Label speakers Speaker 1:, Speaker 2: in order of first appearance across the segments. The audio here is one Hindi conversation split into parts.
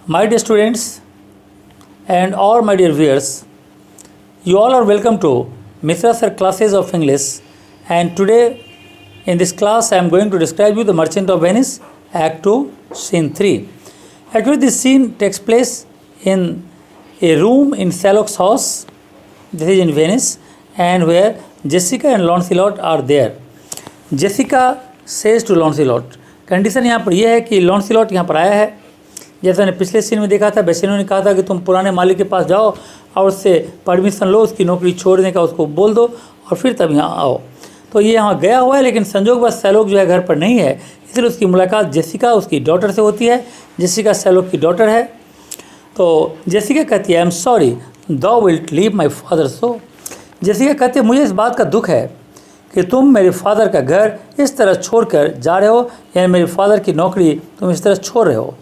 Speaker 1: My dear students and all my dear viewers, you all are welcome to Mishra Sir classes of English, and today in this class I am going to describe you the Merchant of Venice Act 2 Scene 3. Actually this scene takes place in a room in Shylock's house. This is in Venice, and where Jessica and Lancelot are there. Jessica says to Lancelot, condition यहाँ पर यह है कि लॉन्सिलॉट यहाँ पर आया है, जैसा मैंने पिछले सीन में देखा था। बेसिनो ने कहा था कि तुम पुराने मालिक के पास जाओ और उससे परमिशन लो, उसकी नौकरी छोड़ने का उसको बोल दो और फिर तब यहाँ आओ। तो ये यहाँ गया हुआ है, लेकिन संजोगवश शैलोक जो है घर पर नहीं है, इसलिए उसकी मुलाकात जेसिका उसकी डॉटर से होती है। जेसिका शैलोक की डॉटर है। तो जेसिका कहती है, आई एम सॉरी दो wilt leave my father so. Jessica कहती है, मुझे इस बात का दुख है कि तुम मेरे फादर का घर इस तरह छोड़कर जा रहे हो, यानी मेरे फादर की नौकरी तुम इस तरह छोड़ रहे हो।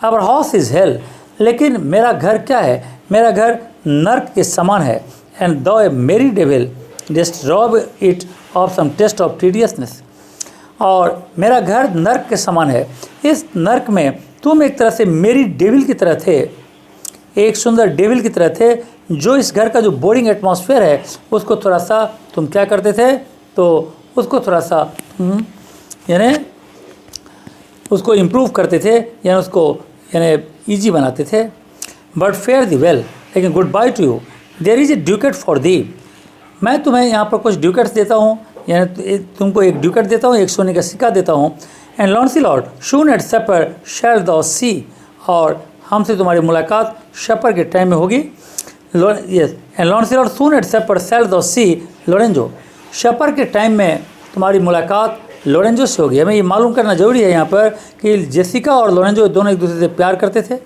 Speaker 1: आवर हाउस इज़ हेल, लेकिन मेरा घर क्या है? मेरा घर नर्क के समान है। And thou a merry devil just rob it of some taste of tediousness, और मेरा घर नर्क के समान है। इस नर्क में तुम एक तरह से मेरी डेविल की तरह थे, एक सुंदर डेविल की तरह थे, जो इस घर का जो बोरिंग एटमॉस्फेयर है उसको थोड़ा सा तुम क्या करते थे, तो उसको थोड़ा सा यानी उसको इम्प्रूव करते थे, यानी उसको यानी ईजी बनाते थे। बट फेयर दी वेल, लेकिन good bye to you, there is a ducat for thee. मैं तुम्हें यहाँ पर कुछ ड्यूकेट्स देता हूँ, यानी तुमको एक ड्यूकेट देता हूँ, एक सोने का सिक्का देता हूँ। एंड लॉन्सिलॉट शून एट सपर शैल दो सी, और हमसे तुम्हारी मुलाकात शपर के टाइम में होगी। यस, एंड लॉन्सिलॉट सून एट सपर शैल दो सी लोरेंजो, शपर के टाइम में तुम्हारी मुलाकात लोरेंजो से होगी। हमें ये मालूम करना जरूरी है यहाँ पर कि जेसिका और लोरेंजो दोनों एक दूसरे से प्यार करते थे।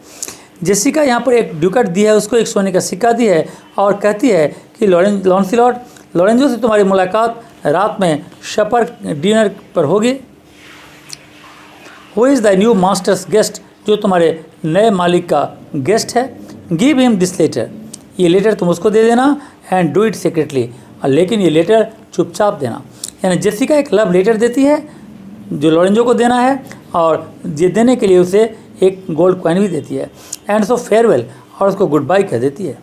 Speaker 1: जेसिका यहाँ पर एक ड्यूकेट दी है, उसको एक सोने का सिक्का दी है और कहती है कि लॉन्सिलॉट लोरेंजो से तुम्हारी मुलाकात रात में शपर डिनर पर होगी। Who is the new masters guest, जो तुम्हारे नए मालिक का गेस्ट है। गिव हिम दिस लेटर, ये लेटर तुम उसको दे देना। एंड डू इट सीक्रेटली, लेकिन ये लेटर चुपचाप देना। यानी जेसिका एक लव लेटर देती है जो लोरेंजो को देना है, और ये देने के लिए उसे एक गोल्ड कॉइन भी देती है। एंड सो फेयरवेल, और उसको गुड बाय कह देती है।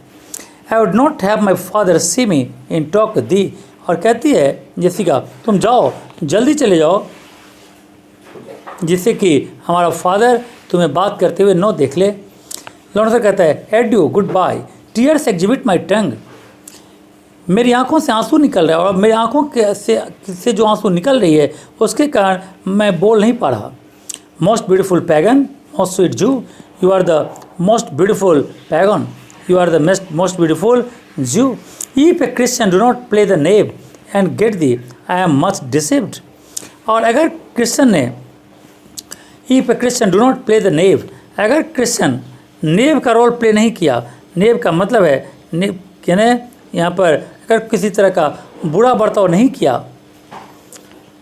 Speaker 1: I would not have my father see me in talk with thee, और कहती है जेसिका, तुम जाओ, जल्दी चले जाओ, जिससे कि हमारा फादर तुम्हें बात करते हुए न देख ले। लोरेंजो कहता है, adieu good bye, tears exhibit my tongue, मेरी आंखों से आंसू निकल रहा है, और मेरी आंखों से जो आंसू निकल रही है उसके कारण मैं बोल नहीं पा रहा। Most beautiful pagan, most sweet Jew, you are the most beautiful pagan, you are the most beautiful Jew. If a Christian do not play the knave and get thee, I am much deceived. और अगर क्रिश्चियन ने, if a Christian do not play the knave, अगर क्रिश्चियन नेव का रोल प्ले नहीं किया, नेव का मतलब है यानी यहाँ पर अगर किसी तरह का बुरा बर्ताव नहीं किया,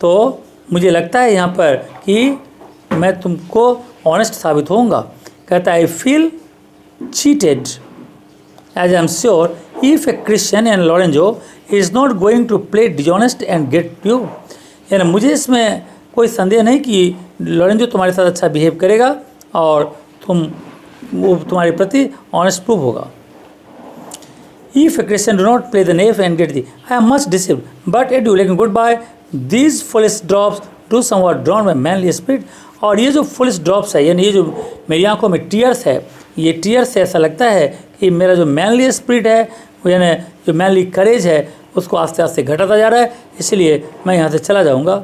Speaker 1: तो मुझे लगता है यहाँ पर कि मैं तुमको ऑनेस्ट साबित होऊंगा। कहता है, I feel cheated as I am sure if a Christian and Lorenzo is not going to play dishonest and get pew, यानी मुझे इसमें कोई संदेह नहीं कि लोरेंजो तुम्हारे साथ अच्छा बिहेव करेगा और वो तुम्हारे प्रति ऑनेस्ट प्रूव होगा। If a Christian do not play the knave and get thee, I am much deceived. But adieu, लेकिन good bye, these foolish drops do somewhat drown my manly spirit। और ये जो foolish drops है, यानी ये जो मेरी आंखों में टीयर्स है, ये टीयर्स से ऐसा लगता है कि मेरा जो मैनली स्पिरिट है, यानी जो मैनली करेज है, उसको आस्ते आस्ते घटाता जा रहा है, इसलिए मैं यहाँ से चला जाऊँगा।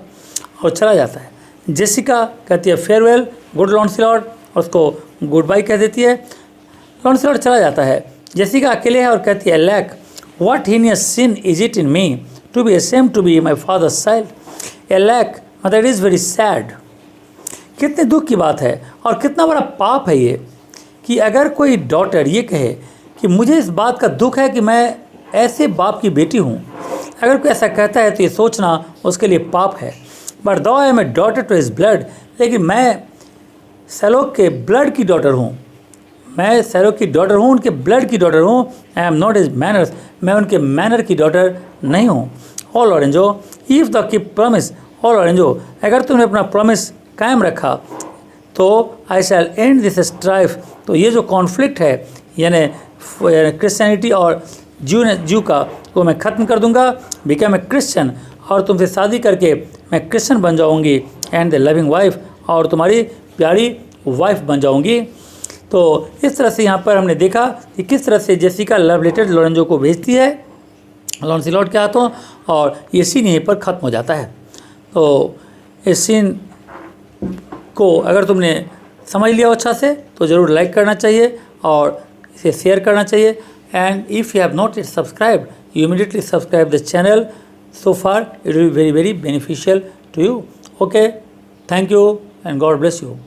Speaker 1: और चला जाता है। जेसिका कहती है, फेयरवेल गुड लॉन्सिलॉट, और उसको गुड बाय कह देती है। लॉन्सिलॉट चला जाता है। जेसिका अकेले है और कहती है, alack what heinous sin is it in me to be ashamed to be my father's child. Alack मतलब इट इज़ वेरी सैड, कितने दुख की बात है और कितना बड़ा पाप है ये, कि अगर कोई डॉटर ये कहे कि मुझे इस बात का दुख है कि मैं ऐसे बाप की बेटी हूँ, अगर कोई ऐसा कहता है तो ये सोचना उसके लिए पाप है। But though I am a daughter to his blood, लेकिन मैं शैलोक के ब्लड की डॉटर हूँ, मैं शैलोक की डॉटर हूँ, उनके ब्लड की डॉटर हूँ। I am not his manners, मैं उनके मैनर की डॉटर नहीं हूँ। O Lorenzo if the keep promise, O Lorenzo अगर तुमने अपना प्रॉमिस कायम रखा तो I shall end this strife, तो ये जो कॉन्फ्लिक्ट है यानी क्रिश्चियनिटी और ज्यू का, वो मैं ख़त्म कर दूंगा। बिकम ए क्रिश्चियन, और तुमसे शादी करके मैं क्रिश्चियन बन जाऊंगी। एंड द लविंग वाइफ, और तुम्हारी प्यारी वाइफ बन जाऊंगी। तो इस तरह से यहाँ पर हमने देखा कि किस तरह से जेसिका लव लेटर लोरेंजो को भेजती है लॉन्सिलॉट के हाथों, और ये सीन यहीं पर ख़त्म हो जाता है। तो इस सीन को अगर तुमने समझ लिया अच्छा से तो ज़रूर लाइक करना चाहिए और इसे शेयर करना चाहिए। And if you have not yet subscribed, you immediately subscribe the channel. So far it will be very, very beneficial to you. Okay, thank you and God bless you.